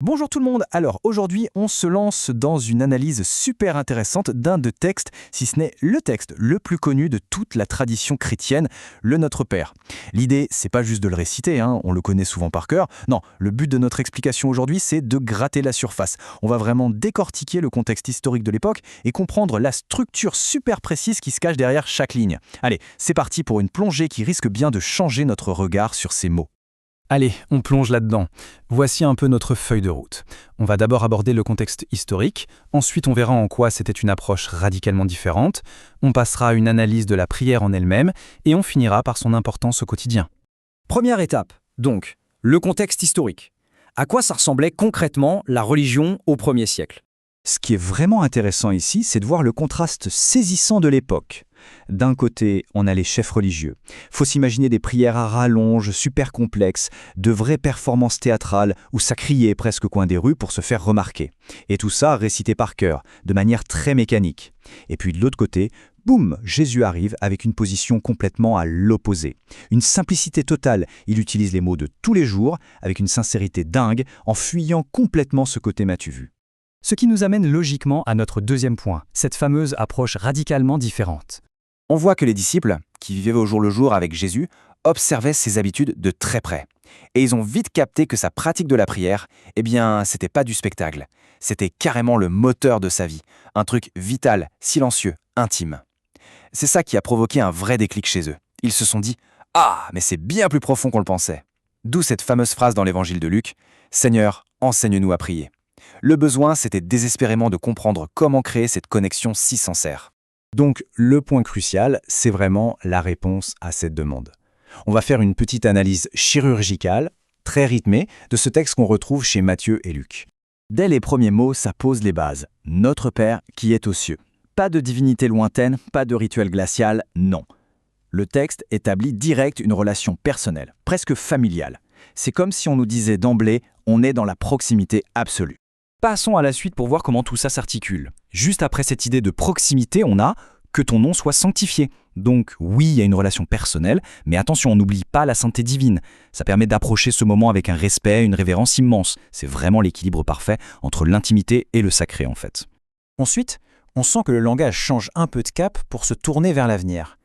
Bonjour tout le monde, alors aujourd'hui on se lance dans une analyse super intéressante d'un de textes, si ce n'est le texte le plus connu de toute la tradition chrétienne, le Notre Père. L'idée, c'est pas juste de le réciter, on le connaît souvent par cœur, non, le but de notre explication aujourd'hui c'est de gratter la surface. On va vraiment décortiquer le contexte historique de l'époque et comprendre la structure super précise qui se cache derrière chaque ligne. Allez, c'est parti pour une plongée qui risque bien de changer notre regard sur ces mots. Allez, on plonge là-dedans. Voici un peu notre feuille de route. On va d'abord aborder le contexte historique, ensuite on verra en quoi c'était une approche radicalement différente, on passera à une analyse de la prière en elle-même, et on finira par son importance au quotidien. Première étape, donc, le contexte historique. À quoi ça ressemblait concrètement la religion au 1er siècle? Ce qui est vraiment intéressant ici, c'est de voir le contraste saisissant de l'époque. D'un côté, on a les chefs religieux. Faut s'imaginer des prières à rallonge, super complexes, de vraies performances théâtrales où ça criait presque au coin des rues pour se faire remarquer. Et tout ça récité par cœur, de manière très mécanique. Et puis de l'autre côté, boum, Jésus arrive avec une position complètement à l'opposé. Une simplicité totale, il utilise les mots de tous les jours, avec une sincérité dingue, en fuyant complètement ce côté m'as-tu vu. Ce qui nous amène logiquement à notre deuxième point, cette fameuse approche radicalement différente. On voit que les disciples, qui vivaient au jour le jour avec Jésus, observaient ses habitudes de très près. Et ils ont vite capté que sa pratique de la prière, c'était pas du spectacle. C'était carrément le moteur de sa vie. Un truc vital, silencieux, intime. C'est ça qui a provoqué un vrai déclic chez eux. Ils se sont dit « Ah, mais c'est bien plus profond qu'on le pensait ». D'où cette fameuse phrase dans l'évangile de Luc « Seigneur, enseigne-nous à prier ». Le besoin, c'était désespérément de comprendre comment créer cette connexion si sincère. Donc, le point crucial, c'est vraiment la réponse à cette demande. On va faire une petite analyse chirurgicale, très rythmée, de ce texte qu'on retrouve chez Matthieu et Luc. Dès les premiers mots, ça pose les bases. Notre Père qui est aux cieux. Pas de divinité lointaine, pas de rituel glacial, non. Le texte établit direct une relation personnelle, presque familiale. C'est comme si on nous disait d'emblée, on est dans la proximité absolue. Passons à la suite pour voir comment tout ça s'articule. Juste après cette idée de proximité, on a « que ton nom soit sanctifié ». Donc oui, il y a une relation personnelle, mais attention, on n'oublie pas la sainteté divine. Ça permet d'approcher ce moment avec un respect, une révérence immense. C'est vraiment l'équilibre parfait entre l'intimité et le sacré en fait. Ensuite, on sent que le langage change un peu de cap pour se tourner vers l'avenir.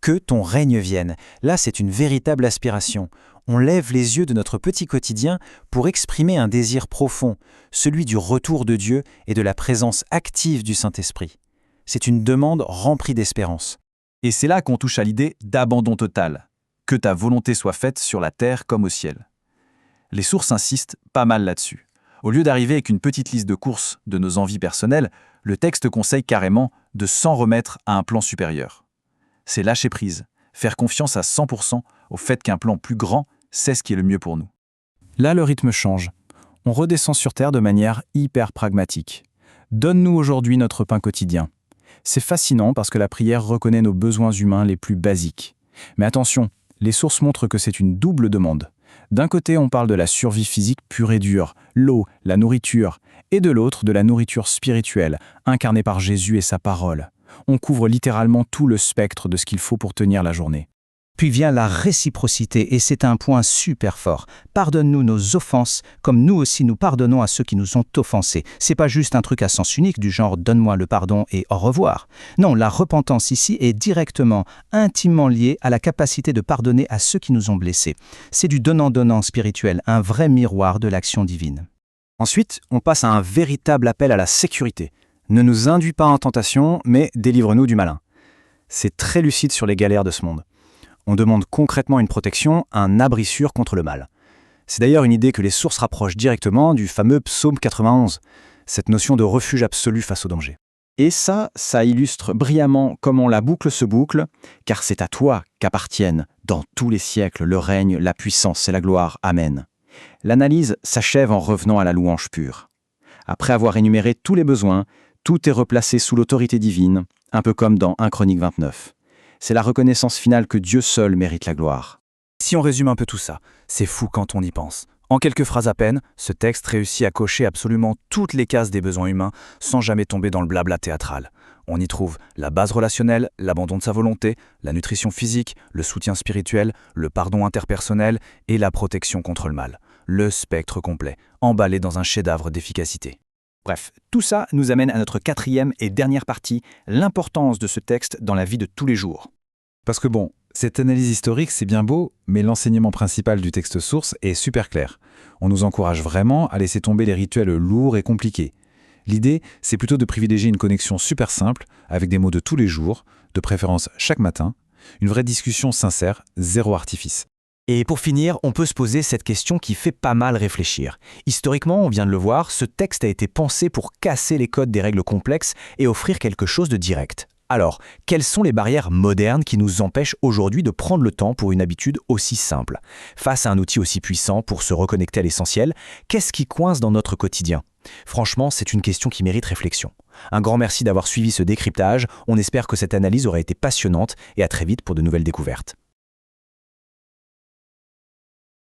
Que ton règne vienne. Là, c'est une véritable aspiration. On lève les yeux de notre petit quotidien pour exprimer un désir profond, celui du retour de Dieu et de la présence active du Saint-Esprit. C'est une demande remplie d'espérance. Et c'est là qu'on touche à l'idée d'abandon total. Que ta volonté soit faite sur la terre comme au ciel. Les sources insistent pas mal là-dessus. Au lieu d'arriver avec une petite liste de courses de nos envies personnelles, le texte conseille carrément de s'en remettre à un plan supérieur. C'est lâcher prise, faire confiance à 100% au fait qu'un plan plus grand, c'est ce qui est le mieux pour nous. Là, le rythme change. On redescend sur Terre de manière hyper pragmatique. Donne-nous aujourd'hui notre pain quotidien. C'est fascinant parce que la prière reconnaît nos besoins humains les plus basiques. Mais attention, les sources montrent que c'est une double demande. D'un côté, on parle de la survie physique pure et dure, l'eau, la nourriture, et de l'autre, de la nourriture spirituelle, incarnée par Jésus et sa parole. On couvre littéralement tout le spectre de ce qu'il faut pour tenir la journée. Puis vient la réciprocité, et c'est un point super fort. Pardonne-nous nos offenses, comme nous aussi nous pardonnons à ceux qui nous ont offensés. C'est pas juste un truc à sens unique du genre « donne-moi le pardon et au revoir ». Non, la repentance ici est directement, intimement liée à la capacité de pardonner à ceux qui nous ont blessés. C'est du donnant-donnant spirituel, un vrai miroir de l'action divine. Ensuite, on passe à un véritable appel à la sécurité. Ne nous induis pas en tentation, mais délivre-nous du malin. C'est très lucide sur les galères de ce monde. On demande concrètement une protection, un abri sûr contre le mal. C'est d'ailleurs une idée que les sources rapprochent directement du fameux psaume 91, cette notion de refuge absolu face au danger. Et ça illustre brillamment comment la boucle se boucle, car c'est à toi qu'appartiennent, dans tous les siècles, le règne, la puissance et la gloire. Amen. L'analyse s'achève en revenant à la louange pure. Après avoir énuméré tous les besoins, tout est replacé sous l'autorité divine, un peu comme dans 1 Chronique 29. C'est la reconnaissance finale que Dieu seul mérite la gloire. Si on résume un peu tout ça, c'est fou quand on y pense. En quelques phrases à peine, ce texte réussit à cocher absolument toutes les cases des besoins humains sans jamais tomber dans le blabla théâtral. On y trouve la base relationnelle, l'abandon de sa volonté, la nutrition physique, le soutien spirituel, le pardon interpersonnel et la protection contre le mal. le spectre complet, emballé dans un chef-d'œuvre d'efficacité. Bref, tout ça nous amène à notre 4e et dernière partie, l'importance de ce texte dans la vie de tous les jours. Parce que bon, cette analyse historique, c'est bien beau, mais l'enseignement principal du texte source est super clair. On nous encourage vraiment à laisser tomber les rituels lourds et compliqués. L'idée, c'est plutôt de privilégier une connexion super simple, avec des mots de tous les jours, de préférence chaque matin, une vraie discussion sincère, zéro artifice. Et pour finir, on peut se poser cette question qui fait pas mal réfléchir. Historiquement, on vient de le voir, ce texte a été pensé pour casser les codes des règles complexes et offrir quelque chose de direct. Alors, quelles sont les barrières modernes qui nous empêchent aujourd'hui de prendre le temps pour une habitude aussi simple? Face à un outil aussi puissant pour se reconnecter à l'essentiel, qu'est-ce qui coince dans notre quotidien? Franchement, c'est une question qui mérite réflexion. Un grand merci d'avoir suivi ce décryptage, on espère que cette analyse aura été passionnante et à très vite pour de nouvelles découvertes.